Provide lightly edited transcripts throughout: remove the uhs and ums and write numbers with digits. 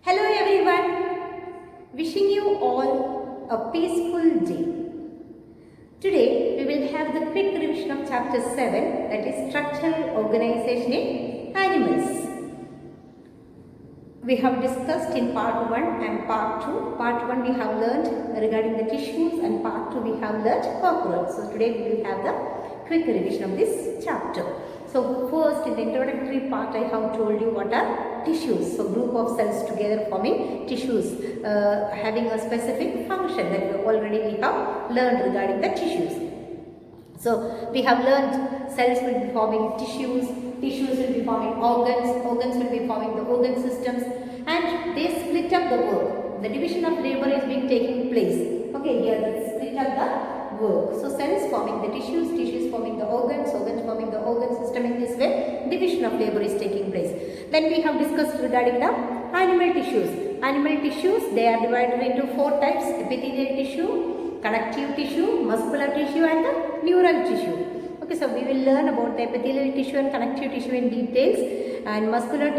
Hello everyone, wishing you all a peaceful day. Today we will have the quick revision of chapter 7, that is structural organization in animals. We have discussed in part 1 and part 2. Part 1 we have learned regarding the tissues and part 2 we have learned cockroach. So today we will have the quick revision of this chapter. So first in the introductory part I have told you what are tissues. So group of cells together forming tissues having a specific function that we have learned regarding the tissues. So we have learned cells will be forming tissues, tissues will be forming organs, organs will be forming the organ systems, and they split up the work. The division of labor is being taking place. Okay, here they split up the work. So cells forming the tissues, tissues forming the organs, organs forming the organ system. In this way, division of labor is taking place. Then we have discussed regarding the animal tissues. Animal tissues, they are divided into 4 types: epithelial tissue, connective tissue, muscular tissue and the neural tissue. Okay, so we will learn about the epithelial tissue and connective tissue in details, and muscular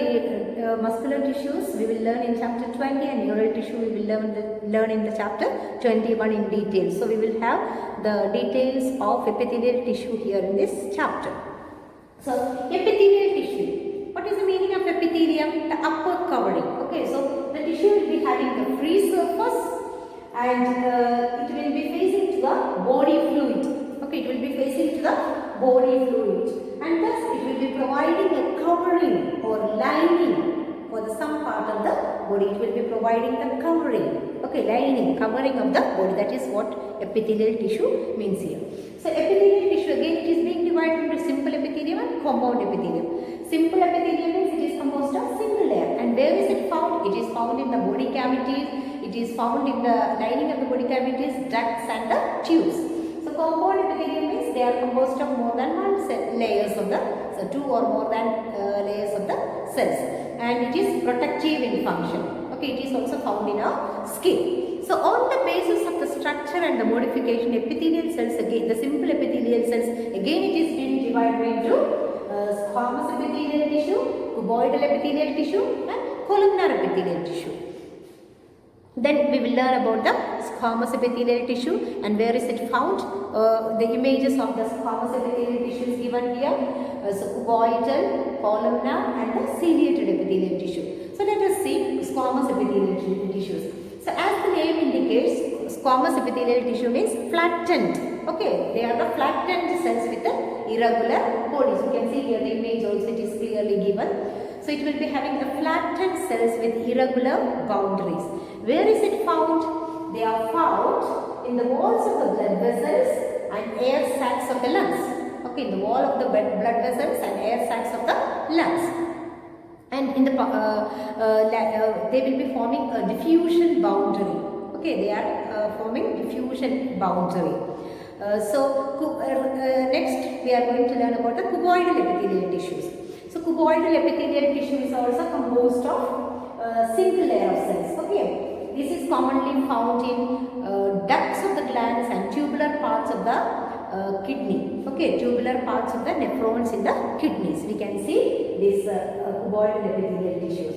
tissues we will learn in chapter 20, and neural tissue we will learn in the chapter 21 in detail. So we will have the details of epithelial tissue here in this chapter. So epithelial tissue. What is the meaning of epithelium? The upper covering. Okay, so the tissue will be having the free surface, and it will be facing to the body fluid. Okay, it will be facing to the body fluid, and thus it will be providing a covering or lining for the some part of the body. It will be providing the covering. Okay, lining, covering of the body. That is what epithelial tissue means here. So epithelial tissue, again it is being divided into simple epithelium and compound epithelium. Simple epithelium means it is composed of single layer. And where is it found? It is found in the body cavities. It is found in the lining of the body cavities, ducts and the tubes. So compound epithelium means they are composed of more than one layers of the, so 2 or more than layers of the cells. And it is protective in function. Okay, it is also found in our skin. So on the basis of the structure and the modification, epithelial cells, again the simple epithelial cells, again it is being divided into squamous epithelial tissue, cuboidal epithelial tissue and columnar epithelial tissue. Then we will learn about the squamous epithelial tissue and where is it found. The images of the squamous epithelial tissue is given here. So cuboidal, columnar and the ciliated epithelial tissue. So let us see squamous epithelial tissues. So as the name indicates, squamous epithelial tissue means flattened. Okay, they are the flattened cells with the irregular bodies. You can see here the image also, it is clearly given. So it will be having the flattened cells with irregular boundaries. Where is it found? They are found in the walls of the blood vessels and air sacs of the lungs. Okay, in the wall of the blood vessels and air sacs of the lungs. And in the they will be forming a diffusion boundary. Okay, they are forming diffusion boundary. Next we are going to learn about the cuboidal epithelial tissues. So cuboidal epithelial tissue is also composed of single layer of cells. Okay, this is commonly found in ducts of the glands and tubular parts of the kidney. Okay, tubular parts of the nephrons in the kidneys. We can see these cuboidal epithelial tissues.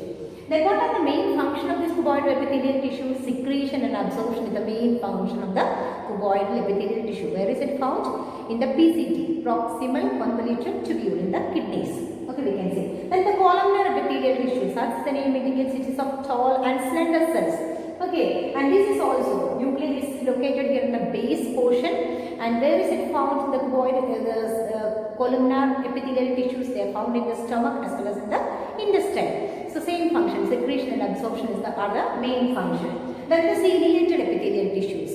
Then what are the main function of this cuboidal epithelial tissue? Secretion and absorption is the main function of the cuboidal epithelial tissue. Where is it found? In the PCT, proximal convoluted tubule, in the kidneys. Okay, we can see. Then the columnar epithelial tissues, as the name indicates, it is of tall and slender cells. Okay, and this is also nucleus is located here in the base portion. And where is it found? The columnar epithelial tissues, they are found in the stomach as well as in the intestine. So same function, secretion and absorption is the other main function. Then the ciliated epithelial tissues.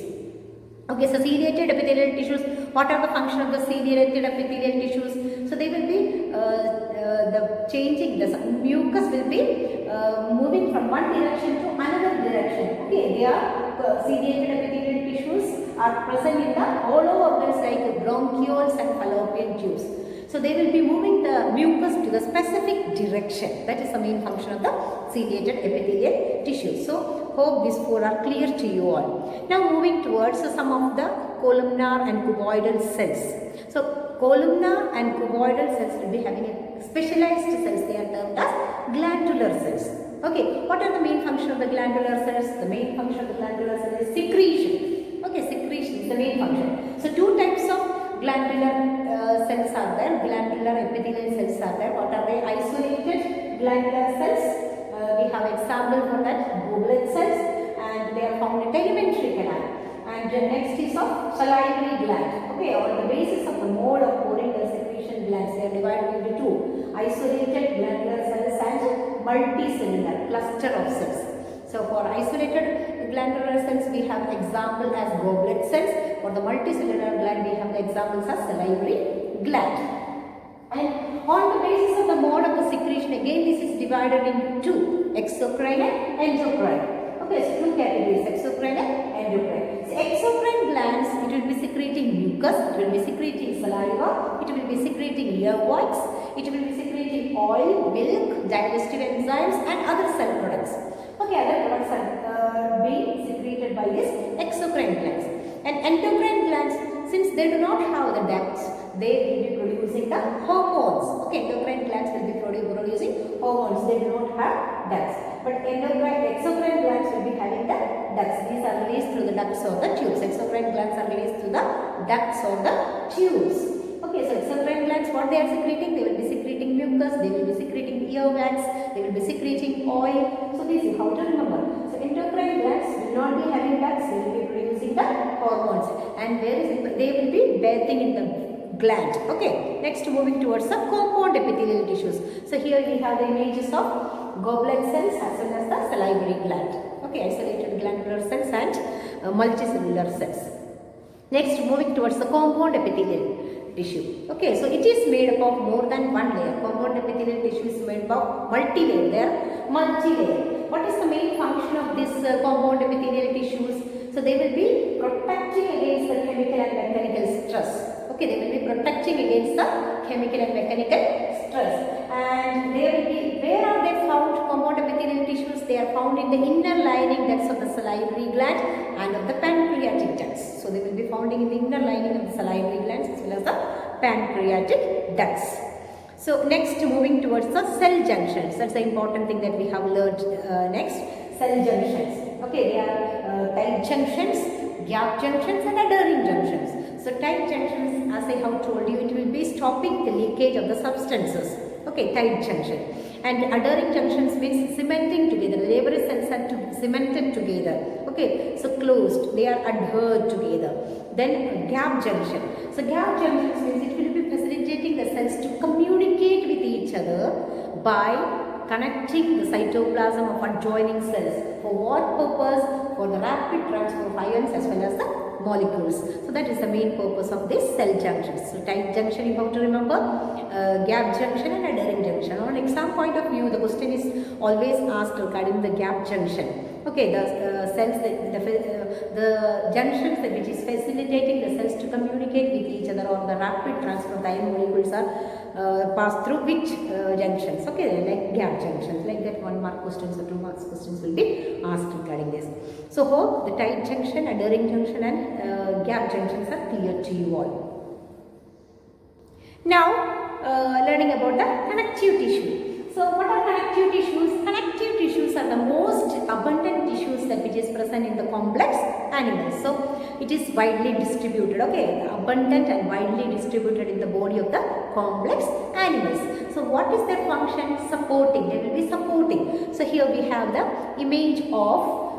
Okay, so ciliated epithelial tissues, what are the function of the ciliated epithelial tissues? So they will be the mucus will be moving from one direction to another direction. Okay, they are ciliated epithelial tissues are present in the hollow organs like bronchioles and fallopian tubes. So they will be moving the mucus to the specific direction. That is the main function of the ciliated epithelial tissue. So hope these 4 are clear to you all. Now moving towards some of the columnar and cuboidal cells. So columnar and cuboidal cells will be having a specialized cells. They are termed as glandular cells. Okay, what are the main functions function of the glandular cells? The main function of the glandular cell is secretion. Okay, secretion is the main function. So two types of glandular cells are there. Glandular epithelial cells are there. What are they? Isolated glandular cells. We have example for that, goblet cells, and they are found in the alimentary canal. And next is of salivary gland. Okay, on the basis of the mode of pouring the secretion glands, they are divided into two: isolated glandular cells and multicellular cluster of cells. So for isolated glandular cells, we have example as goblet cells. For the multicellular gland, we have the examples as salivary gland. And on the basis of the mode of the secretion, again this is divided into two: exocrine and endocrine. Okay, so two categories: exocrine and endocrine. So exocrine glands, it will be secreting mucus, it will be secreting saliva, it will be secreting earwax, it will be secreting oil, milk, digestive enzymes and other cell products. Okay, other products are being secreted by these exocrine glands. And endocrine glands, since they do not have the ducts, they will be producing the hormones. Okay, endocrine glands will be producing hormones. They do not have ducts. But exocrine glands will be having the ducts. These are released through the ducts or the tubes. Exocrine glands are released through the ducts or the tubes. Okay, so exocrine glands, what they are secreting? They will be secreting mucus, they will be secreting earwax, they will be secreting oil. So this is how to remember. So endocrine glands will not be having ducts, they will be producing the hormones. And they will be bathing in the gland. Okay, next moving towards the compound epithelial tissues. So here we have the images of goblet cells as well as the salivary gland. Okay, isolated glandular cells and multicellular cells. Next, moving towards the compound epithelial tissue. Okay, so it is made up of more than one layer. Compound epithelial tissue is made up of multi-layer. They are multi-layer. What is the main function of this compound epithelial tissues? So they will be protecting against the chemical and mechanical stress. Okay, they will be protecting against the chemical and mechanical stress. And they will be, where are they found? Compound epithelial tissues, they are found in the inner lining ducts of the salivary gland and of the pancreatic ducts. So they will be found in the inner lining of the salivary glands as well as the pancreatic ducts. So next, moving towards the cell junctions. That's the important thing that we have learned next. Cell junctions. Okay, they are tight junctions, gap junctions and adhering junctions. So tight junctions, as I have told you, it will be stopping the leakage of the substances. Okay, tight junction. And adhering junctions means cementing together. The laboratory cells are cemented together. Okay, so closed. They are adhered together. Then gap junction. So gap junctions means it will be facilitating the cells to communicate with each other by connecting the cytoplasm of adjoining cells. For what purpose? For the rapid transfer of ions as well as the molecules. So that is the main purpose of this cell junctions. So tight junction you have to remember, gap junction and adhering junction. On exam point of view, the question is always asked regarding the gap junction. Okay, the cells, the junctions which is facilitating the cells to communicate with each other, or the rapid transfer of the ion molecules are passed through which junctions? Okay, like gap junctions. Like that, 1 mark questions or 2 marks questions will be asked regarding this. So hope the tight junction, adhering junction and gap junctions are clear to you all. Now learning about the connective tissue. So what are connective tissues? Connective tissues are the most abundant tissues that which is present in the complex animals. So it is widely distributed. Okay, abundant and widely distributed in the body of the complex animals. So what is their function? Supporting. They will be supporting. So here we have the image of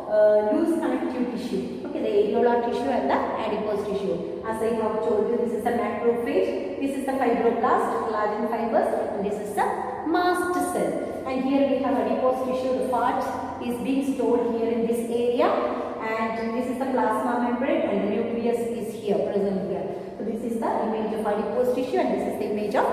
loose connective tissue. Okay, the areolar tissue and the adipose tissue. As I have told you, this is the macrophage, this is the fibroblast, collagen fibers, and this is the mast cell. And here we have adipose tissue. The fat is being stored here in this area, and this is the plasma membrane, and the nucleus is here, present here. So this is the image of adipose tissue, and this is the image of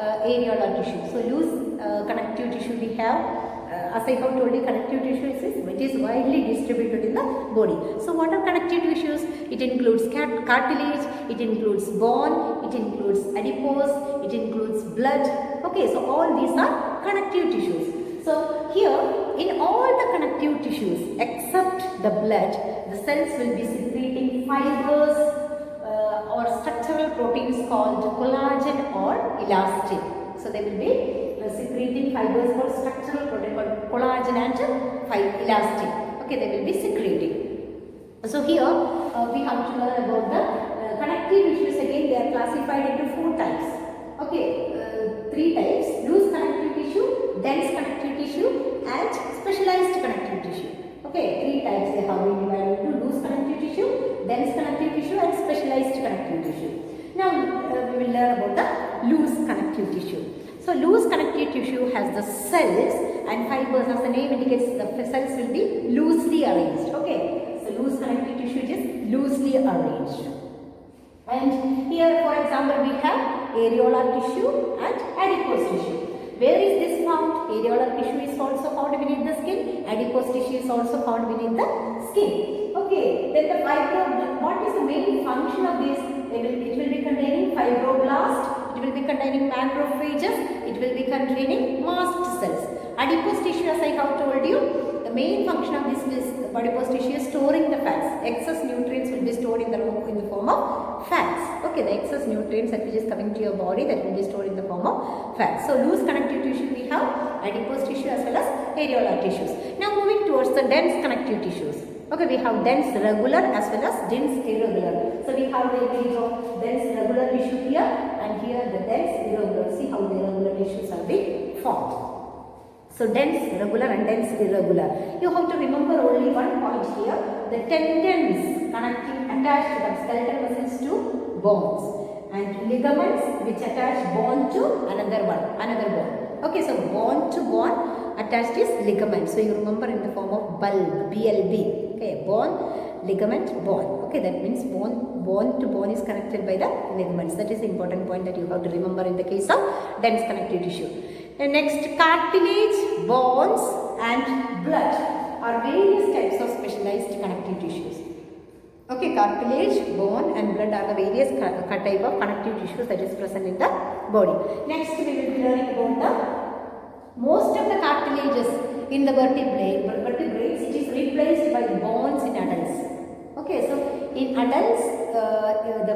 areolar tissue. So loose connective tissue we have. As I have told you, connective tissue is widely distributed in the body. So what are connective tissues? It includes cartilage, it includes bone, it includes adipose, it includes blood. Okay, so all these are connective tissues. So here, in all the connective tissues except the blood, the cells will be secreting fibers or structural proteins called collagen or elastin. So they will be secreting fibers called structural protein called collagen and elastin. Okay, they will be secreting. So here we have to learn about the connective tissues. Again, they are classified into 4 types. Okay, 3 types: loose connective tissue, dense connective tissue, and specialized connective tissue. Okay, 3 types they have been divided into: loose connective tissue, dense connective tissue, and specialized connective tissue. Now we will learn about the loose connective tissue. So loose connective tissue has the cells and fibers. As the name indicates, the cells will be loosely arranged. Okay, so loose connective tissue is loosely arranged. And here, for example, we have areolar tissue and adipose tissue. Where is this found? Areolar tissue is also found beneath the skin. Adipose tissue is also found beneath the skin. Okay, then the what is the main function of this? It will be containing fibroblast, it will be containing macrophages, it will be containing mast cells. Adipose tissue, as I have told you, the main function of this adipose tissue is storing the fats. Excess nutrients will be stored in the form of fats. Okay, the excess nutrients that which is coming to your body, that will be stored in the form of fats. So loose connective tissue we have adipose tissue as well as areolar tissues. Now moving towards the dense connective tissues. Okay, we have dense regular as well as dense irregular. So we have the image of dense regular tissue here, and here the dense irregular. See how the irregular tissues are being formed. So dense regular and dense irregular. You have to remember only one point here: the tendons connecting attached to the skeletal muscles to bones, and ligaments which attach bone to another bone. Okay, so bone to bone attached is ligament. So you remember in the form of bulb, BLB. Okay, bone, ligament, bone. Okay, that means bone to bone is connected by the ligaments. That is the important point that you have to remember in the case of dense connective tissue. And next, cartilage, bones and blood are various types of specialized connective tissues. Okay, cartilage, bone and blood are the various type of connective tissues that is present in the body. Next, we will be learning about the most of the cartilages in the vertebrates, it is replaced by bones in adults. Okay, so in adults, the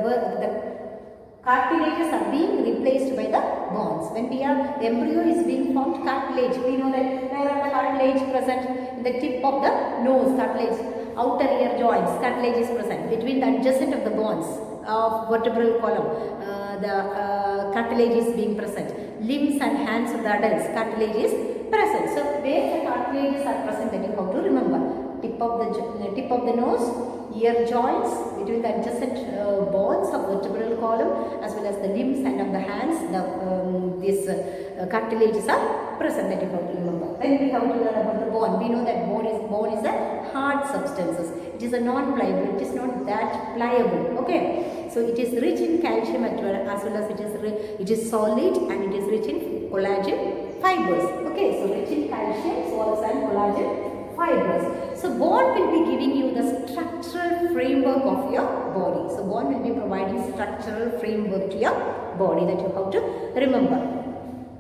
cartilages are being replaced by the bones. When the embryo is being formed, cartilage, we know that where are the cartilage present? In the tip of the nose, cartilage, outer ear joints, cartilage is present. Between the adjacent of the bones of vertebral column, the cartilage is being present. Limbs and hands of the adults, cartilage is present. So where the cartilages are present, that you have to remember: tip of the nose, ear joints, between the adjacent bones of vertebral column, as well as the limbs and of the hands. These cartilages are present, that you have to remember. Then we have to learn about the bone. We know that bone is a hard substances. It is a non-pliable. It is not that pliable. Okay, so it is rich in calcium as well as it is solid, and it is rich in collagen fibers. Okay, so rich in calcium, salts and collagen fibers. So bone will be giving you the structural framework of your body. So bone will be providing structural framework to your body, that you have to remember.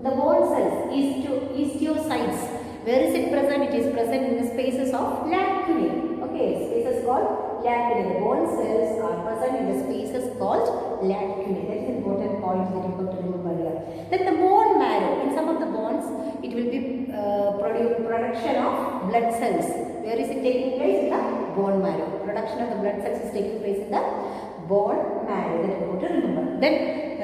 The bone cells, osteocytes, where is it present? It is present in the spaces of lacunae. Okay, spaces called lacunae. The bone cells are present in the spaces called lacunae. That is an important point that you have to remember here. Then the bone marrow. In some of the bones, it will be production of blood cells. Where is it taking place? In the bone marrow. Production of the blood cells is taking place in the bone marrow. That you have to remember. Then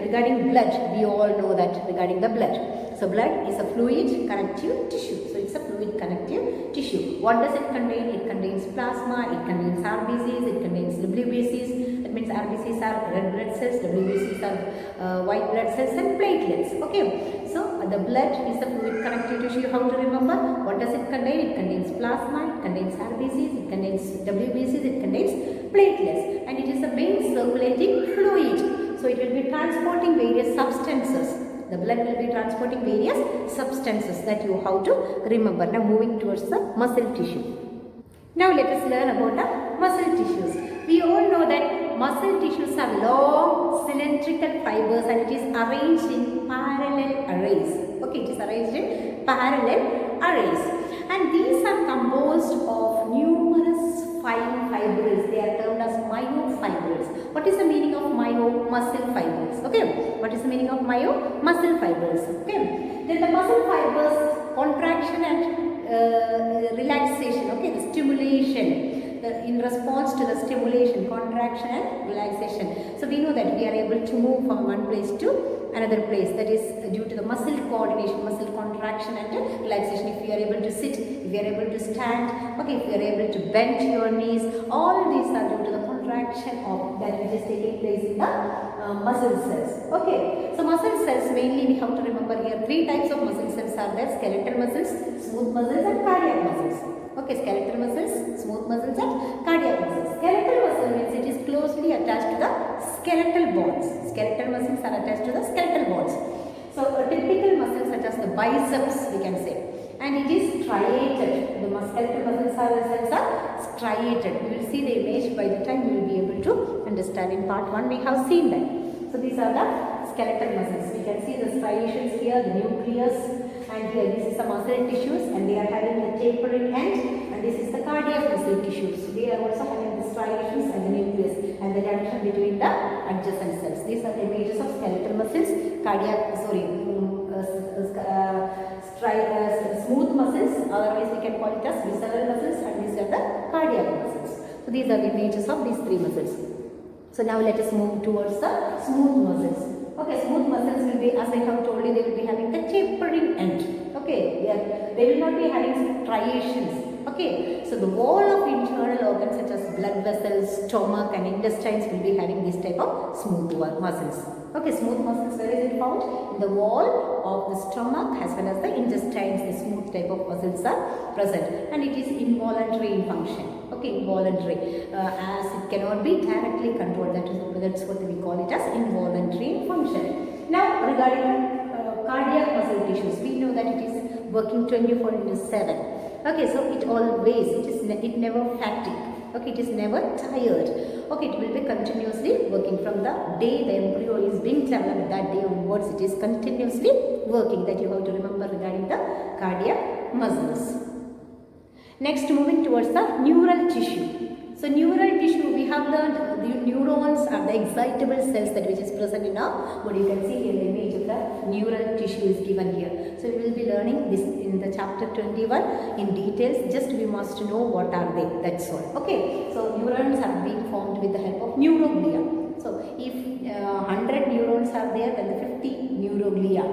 regarding blood, we all know that regarding the blood. So blood is a fluid connective tissue. So it's a fluid connective tissue. What does it contain? It contains plasma, it contains RBCs, it contains WBCs. That means RBCs are red blood cells, WBCs are white blood cells and platelets. Okay. So the blood is a fluid connective tissue. You have to remember. What does it contain? It contains plasma, it contains RBCs, it contains WBCs, it contains platelets. And it is the main circulating fluid. So it will be transporting various substances. The blood will be transporting various substances, that you have to remember. Now moving towards the muscle tissue. Now let us learn about the muscle tissues. We all know that muscle tissues are long cylindrical fibers, and it is arranged in parallel arrays. Okay, it is arranged in parallel arrays. And these are composed of numerous fine fibrils. They are termed as myofibrils. What is the meaning of muscle fibrils? Okay, what is the meaning of muscle fibrils? Okay, Then the muscle fibers, contraction and relaxation, okay, the stimulation, in response to the stimulation, contraction and relaxation. So we know that we are able to move from one place to another place, that is due to the muscle coordination, muscle contraction and relaxation. If you are able to sit, if you are able to stand, okay, if you are able to bend your knees, all these are due to the contraction of that which is taking place in the muscle cells. Okay, so muscle cells, mainly we have to remember here 3 types of muscle cells are there: skeletal muscles, smooth muscles and cardiac muscles. Okay, skeletal muscles, smooth muscles and cardiac muscles. Skeletal muscle means it is closely attached to the skeletal bones. Skeletal muscles are attached to the skeletal bones. So a typical muscle such as the biceps we can say, and it is striated. The skeletal muscles are striated. You will see the image. By the time you will be able to understand. In part 1 we have seen that. So these are the skeletal muscles. We can see the striations here, the nucleus, and here this is the muscle tissues, and they are having a tapering end, and this is the cardiac muscle tissues. They are also having the striations and the nucleus and the junction between the adjacent cells. These are the images of skeletal muscles, smooth muscles, otherwise we can call it as visceral muscles, and these are the cardiac muscles. So these are the images of these 3 muscles. So now let us move towards the smooth muscles. Okay, smooth muscles will be, as I have told you, they will be having the tapering end. Okay, they will not be having striations. Okay, so the wall of internal organs such as blood vessels, stomach and intestines will be having this type of smooth muscles. Okay, smooth muscles, where is it found? In the wall of the stomach as well as the intestines, the smooth type of muscles are present, and it is involuntary in function. Okay, involuntary, as it cannot be directly controlled. That's what we call it as involuntary in function. Now regarding cardiac muscle tissues, we know that it is working 24/7. Okay, so it never fatigue. Okay, it is never tired. Okay, it will be continuously working from the day the embryo is being developed. That day onwards, it is continuously working. That you have to remember regarding the cardiac muscles. Next, moving towards the neural tissue. So neural tissue, we have learned the neurons are the excitable cells that which is present in our body. You can see here the image of the neural tissue is given here. So we will be learning this in the chapter 21 in details. Just we must know what are they. That's all. Okay. So neurons are being formed with the help of neuroglia. So if 100 neurons are there, then the 50 neuroglia.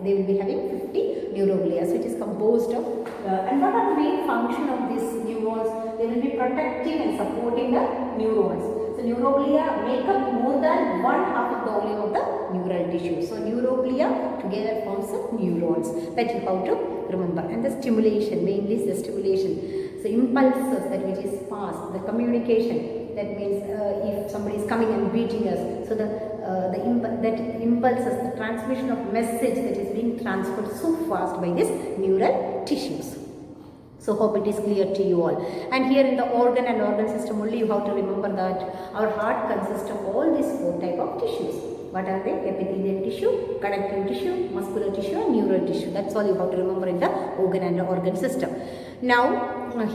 They will be having 50 neuroglia. So it is composed of and what are the main function of these neurons? They will be protecting and supporting the neurons. So neuroglia make up more than 1/2 of the volume of the neural tissue. So neuroglia together forms the neurons that you have to remember. And the stimulation, mainly is the stimulation. So impulses that which is passed, the communication. That means if somebody is coming and beating us, so that impulses, the transmission of message that is being transferred so fast by this neural tissues. So hope it is clear to you all. And here in the organ and organ system only you have to remember that our heart consists of all these 4 type of tissues. What are they? Epithelial tissue, connective tissue, muscular tissue and neural tissue. That's all you have to remember in the organ and the organ system. Now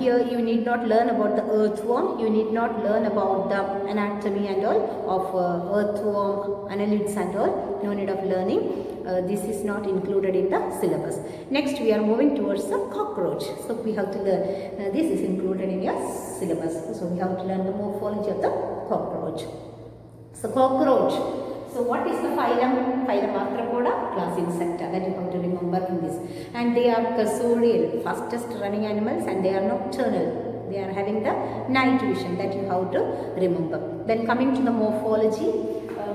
here you need not learn about the earthworm, you need not learn about the anatomy and all of earthworm, annelids and all. No need of learning. This is not included in the syllabus. Next we are moving towards the cockroach. So we have to learn, this is included in your syllabus. So we have to learn the morphology of the cockroach. So cockroach. So what is the phylum? Phylum Arthropoda, class Insecta, that you have to remember in this. And they are cursorial, fastest running animals, and they are nocturnal. They are having the night vision, that you have to remember. Then coming to the morphology,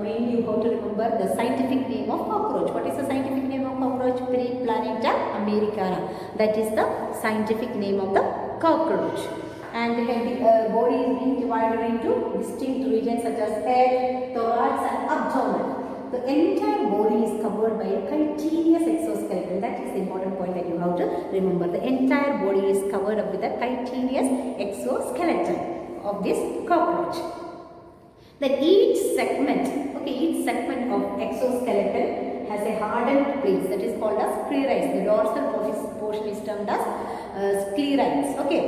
mainly you have to remember the scientific name of cockroach. What is the scientific name of cockroach? Periplaneta americana. That is the scientific name of the cockroach. And the body is being divided into distinct regions such as head, thorax and abdomen. The entire body is covered by a chitinous exoskeleton. That is the important point that you have to remember. The entire body is covered up with a chitinous exoskeleton of this cockroach. Then each segment of exoskeleton has a hardened place that is called as sclerites. The dorsal portion is termed as sclerites. Okay,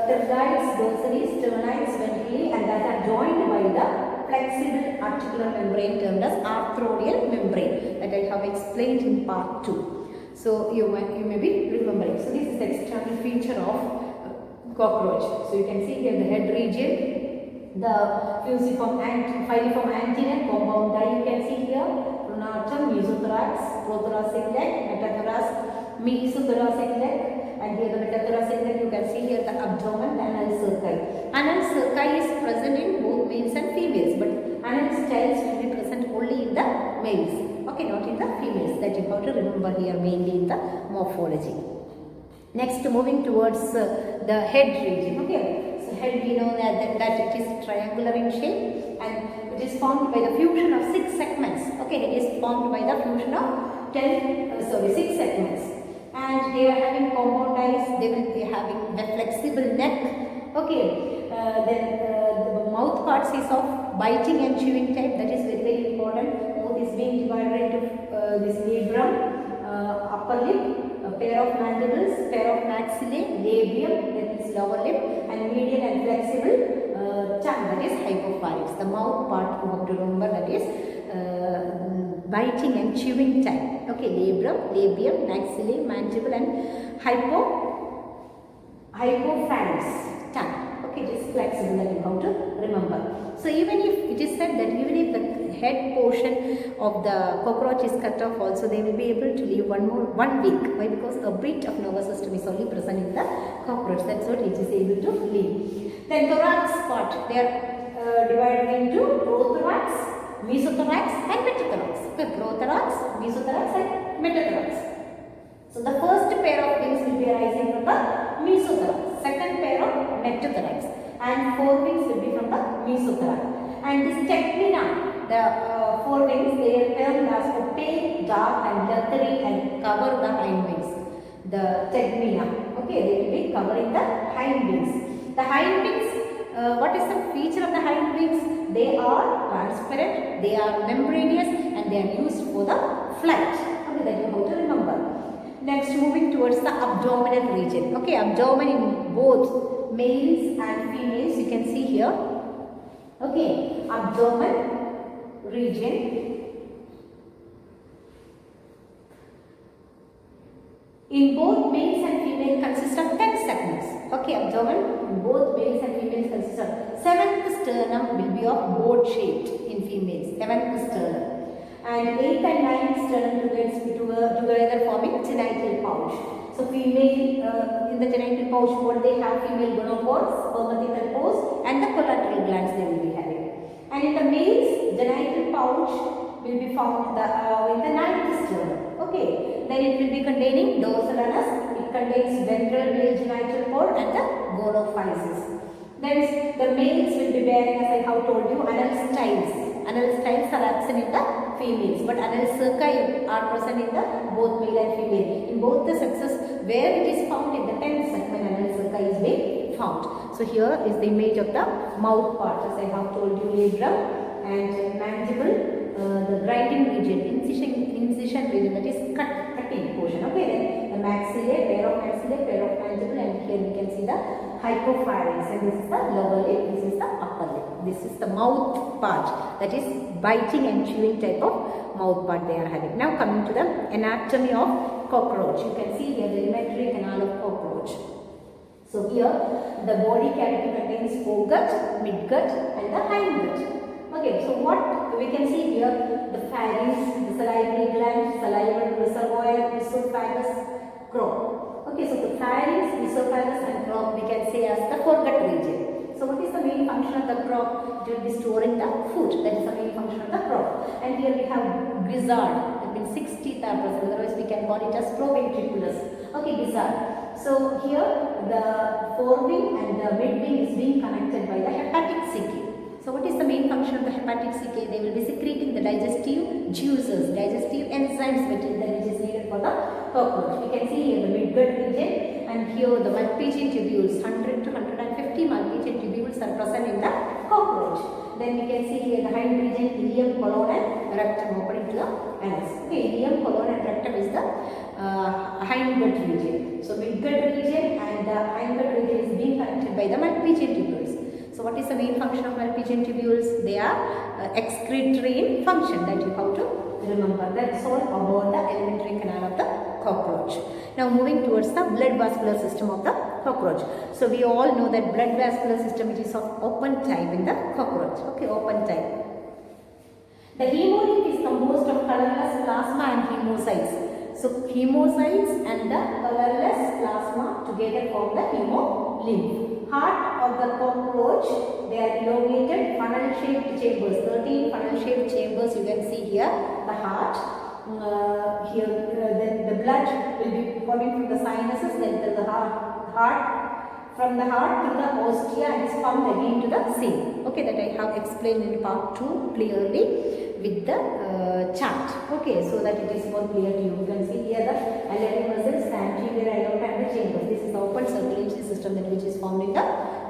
tergites, dorsalis, sternites, ventrally, and that are joined by the flexible articular membrane termed as arthrodial membrane that I have explained in part 2. So you may be remembering. So this is the external feature of cockroach. So you can see here the head region, the fusiform and filiform antenna, compound eye you can see here, pronotum, mesothorax, prothoracic leg, metathorax, mesothoracic leg, and here the metathoracic leg you can see here the abdomen, the anal cerci. Anal cerci is present in both males and females, but anal styles will be present only in the males. Okay, not in the females. That you have to remember here mainly in the morphology. Next, moving towards the head region. Okay, so head we know that it is triangular in shape and it is formed by the fusion of 6 segments. Okay, it is formed by the fusion of 6 segments, and they are having compound eyes. They will be having the flexible neck. Okay, then the mouth parts is of biting and chewing type. That is very important. Mouth is being divided into this labrum, upper lip, a pair of mandibles, pair of maxillae, labium, that is lower lip, and median and flexible tongue, that is hypopharynx. The mouth part you have to remember, that is biting and chewing type. Okay, labrum, labium, maxillae, mandible, and hypopharynx tongue. Okay, it is flexible, that you have to remember. So even if it is said that even if the head portion of the cockroach is cut off also, they will be able to live 1 week. Why? Because a bit of nervous system is only present in the cockroach. That's what it is able to live. Then thorax part, they are divided into prothorax, mesothorax and metathorax. Okay, prothorax, mesothorax and metathorax. So the first pair of wings will be arising from the mesothorax, second pair of metathorax, and 4 wings will be from the mesothorax. And this tegmina, the 4 wings, they are termed as opaque, dark and leathery and cover the hind wings. The tegmina, okay, they will be covering the hind wings. The hind wings, what is the feature of the hind wings? They are transparent, they are membranous, and they are used for the flight. Okay, that you have to remember. Next, moving towards the abdominal region. Okay, abdomen in both males and females, you can see here. Okay, abdomen region in both males and females consists of 10 segments. Okay, abdomen in both males and females consists of 7th sternum will be of boat shaped in females, 7th sternum. And 8th and 9th sternum together forming genital pouch. So female in the genital pouch, what they have, female gonopods, spermatical pores, and the collateral glands they will be having. And in the males, genital pouch will be found in the 9th sternum. Okay, then it will be containing dorsal anus. It contains ventral male genital pore and the gonophysis. Then the males will be bearing, as I have told you, anal styles. Anal styles are absent in the females, but anal cerci are present in the both male and female. In both the sexes, where it is found in the 10th segment, anal cerci is being found. So here is the image of the mouth part, as I have told you, labrum and mandible, the grinding region, incision region, that is cutting portion. Okay, then the maxillae, pair of mandible, and here we can see the hypopharynx, and this is the lower lip, this is the upper lip. This is the mouth part, that is biting and chewing type of mouth part they are having. Now coming to the anatomy of cockroach. You can see here the alimentary canal of cockroach. So here the body cavity contains foregut, midgut and the hindgut. Okay, so what we can see here, the pharynx, the salivary gland, salivary reservoir, esophagus, crop. Okay, so the pharynx, esophagus and crop we can say as the foregut region. So what is the main function of the crop? It will be storing the food. That is the main function of the crop. And here we have gizzard. That means 6 teeth are present. Otherwise we can call it as proventriculus. Okay, gizzard. So here the forewing and the midwing is being connected by the hepatic caecae. So what is the main function of the hepatic caecae? They will be secreting the digestive juices, digestive enzymes which is needed for the cockroach. We can see here the midgut region, and here the Malpighian tubules, 100 to 150 Malpighian tubules are present in the cockroach. Then we can see here the hind region, ileum, colon and rectum opening to the anus. Okay, ileum, colon and rectum is the hindgut region. So midgut region and the hindgut region is being connected by the Malpighian tubules. So what is the main function of Malpighian tubules? They are excretory in function, that you have to remember. That's all about the alimentary canal of the cockroach. Now moving towards the blood vascular system of the cockroach. So we all know that blood vascular system, it is of open type in the cockroach. Okay, open type. The hemolymph is composed of colorless plasma and hemocytes. So hemocytes and the colorless plasma together form the hemolymph. Heart of the cockroach, they are elongated funnel-shaped chambers. 13 funnel-shaped chambers you can see here. The heart. Then the blood will be coming from the sinuses, then to the heart. From the heart to the ostia and is pumped again to the sea. Okay, that I have explained in part 2 clearly with the chart. Okay, so that it is more clear to you. You can see here the alveolar muscles, the anterior aorta and the chambers. This is the open circulatory system that which is found in the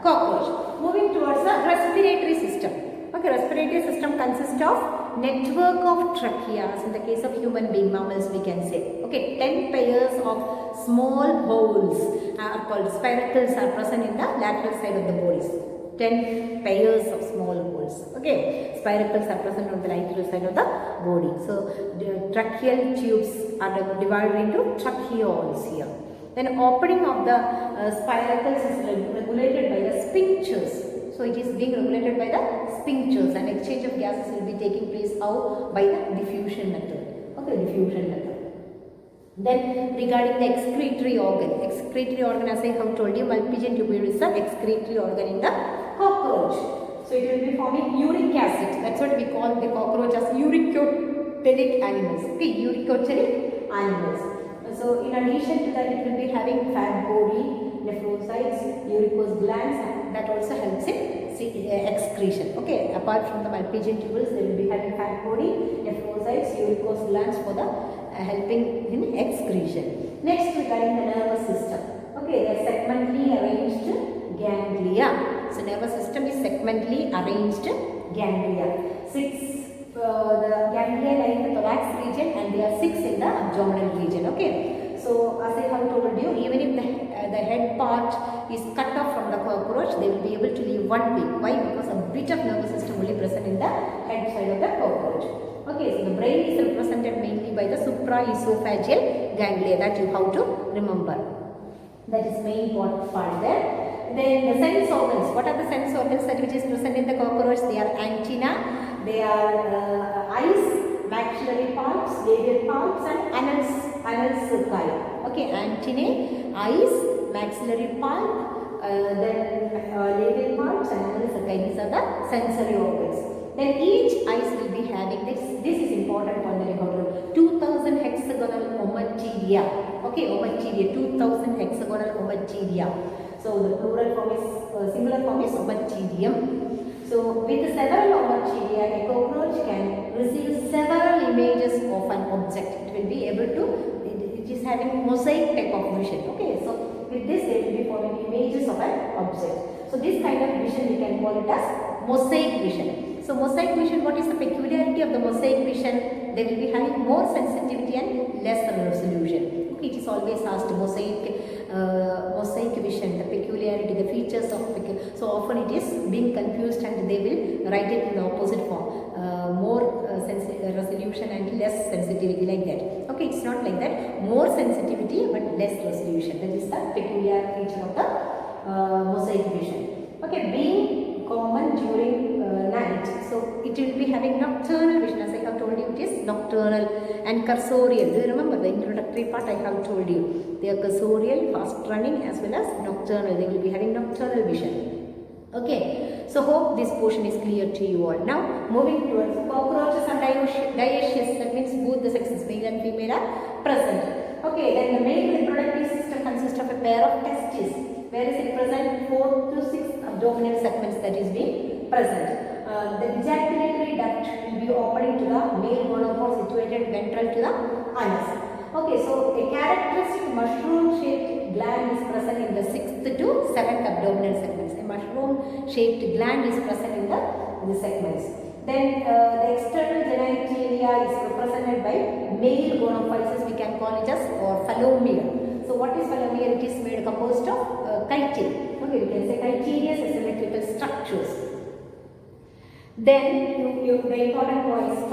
cockroach. Moving towards the respiratory system. Okay, respiratory system consists of network of tracheas. In the case of human being, mammals we can say. Okay, 10 pairs of small holes are called spiracles are present in the lateral side of the bodies. 10 pairs of small holes. Okay, spiracles are present on the lateral side of the body. So the tracheal tubes are divided into tracheoles here. Then opening of the spiracles is regulated by the sphincters. So it is being regulated by the sphincters, and exchange of gases will be taking place how? By the diffusion method. Okay, diffusion method. Then regarding the excretory organ. Excretory organ, as I have told you, Malpighian tubule is the excretory organ in the cockroach. So it will be forming uric acid. That's what we call the cockroach as uricotelic animals. Okay, uricotelic animals. So in addition to that, it will be having fat body, nephrocytes, uricose glands, and that also helps in excretion. Okay, apart from the Malpighian tubules, they will be having fat body, nephrocytes, uricose glands for the helping in excretion. Next, regarding the nervous system. Okay, they are segmentally arranged ganglia. So nervous system is segmentally arranged ganglia. The ganglia lie in the thorax region and there are 6 in the abdominal region. Okay, so as I have told you, even if the head part is cut off from the cockroach, they will be able to leave one week. Why? Because a bit of nervous system only present in the head side of the cockroach. Okay, so the brain is represented mainly by the supraesophageal ganglia, that you have to remember. That is main part there. Then the sense organs. What are the sense organs that which is present in the cockroach? They are antenna, they are eyes, maxillary palps, labial palps, and anal cerci. Okay, antennae, eyes, maxillary pulp, then labial palps and anal cerci. These are the sensory organs. Then each eyes will be having this. This is important for the 2000 hexagonal ommatidia. Okay, ommatidia, 2000 hexagonal ommatidia. So the plural form is singular form is ommatidium. So with several ommatidia, a cockroach can receive several images of an object. It will be able to. It is having mosaic type of vision. Okay, so with this they will be forming images of an object. So this kind of vision we can call it as mosaic vision. So mosaic vision, what is the peculiarity of the mosaic vision? They will be having more sensitivity and less resolution. Okay, it is always asked mosaic vision, the peculiarity, the features of so often it is being confused and they will write it in the opposite form. More resolution and less sensitivity, like that. Okay, it's not like that. More sensitivity but less resolution. That is the peculiar feature of the mosaic vision. Okay, being common during night, so it will be having nocturnal vision. As I have told you, it is nocturnal and cursorial. Do you remember the introductory part I have told you? They are cursorial, fast running, as well as nocturnal. They will be having nocturnal vision. Okay, so hope this portion is clear to you all. Now moving towards cockroaches are dioecious. That means both the sexes, male and female, are present. Okay, then the male reproductive system consists of a pair of testes. Where is it present? 4 to 6 abdominal segments that is being present. The ejaculatory duct will be opening to the male gonopore situated ventral to the anus. Okay, so a characteristic mushroom-shaped gland is present in the 6th to 7th abdominal segments. A mushroom-shaped gland is present in the segments. Then the external genitalia is represented by male gonophysis. We can call it as or phallomere. So what is phallomere? It is made composed of chitin. Okay, we can say chitinous symmetrical structures. Then the important point is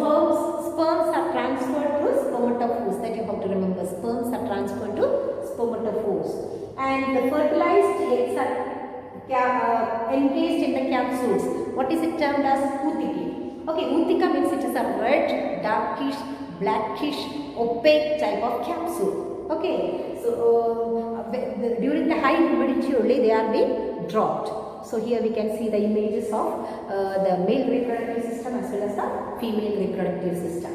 sperms are transferred to spermatophores. That you have to remember. Sperms are transferred to spermatophores. And the fertilized eggs are encased in the capsules. What is it termed as ootheca? Okay, ootheca means it is a red, darkish, blackish, opaque type of capsule. Okay, so during the high humidity only they are being dropped. So here we can see the images of the male reproductive system as well as the female reproductive system.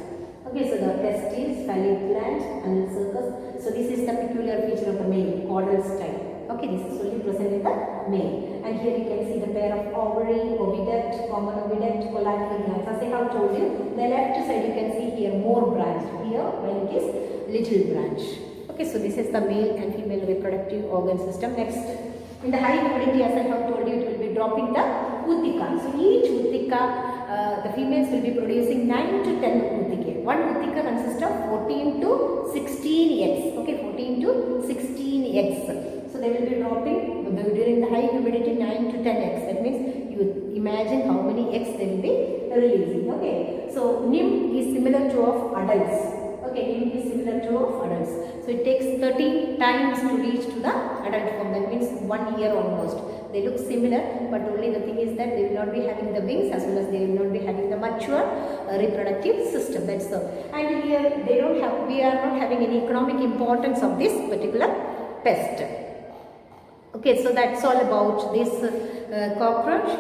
Okay, so the testes, phallic gland, and circus. So this is the peculiar feature of the male, caudal style. Okay, this is only present in the male. And here you can see the pair of ovary, oviduct, common oviduct, collateral glands. As I have told you, the left side you can see here more branch. Here when it is little branch. Okay, so this is the male and female reproductive organ system. Next, in the high humidity, as I have told you, it will be dropping the ootheca. So each ootheca, the females will be producing 9 to 10 oothecae. One ootheca consists of 14 to 16 eggs. Okay, 14 to 16 eggs. So they will be dropping during the high humidity 9 to 10 eggs. That means you imagine how many eggs they will be releasing. Okay, so nymph is similar to of adults. Okay, nymph is similar to of adults. So it takes 13 times to reach to the adult form. That means 1 year almost. They look similar, but only the thing is that they will not be having the wings as well as they will not be having the mature reproductive system. That's so. And here they don't have. We are not having any economic importance of this particular pest. Okay, so that's all about this cockroach.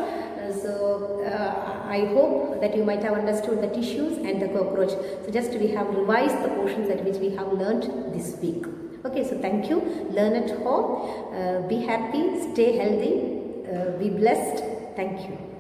I hope that you might have understood the tissues and the cockroach. So just we have revised the portions at which we have learnt this week. Okay, so thank you. Learn at home. Be happy, stay healthy, be blessed. Thank you.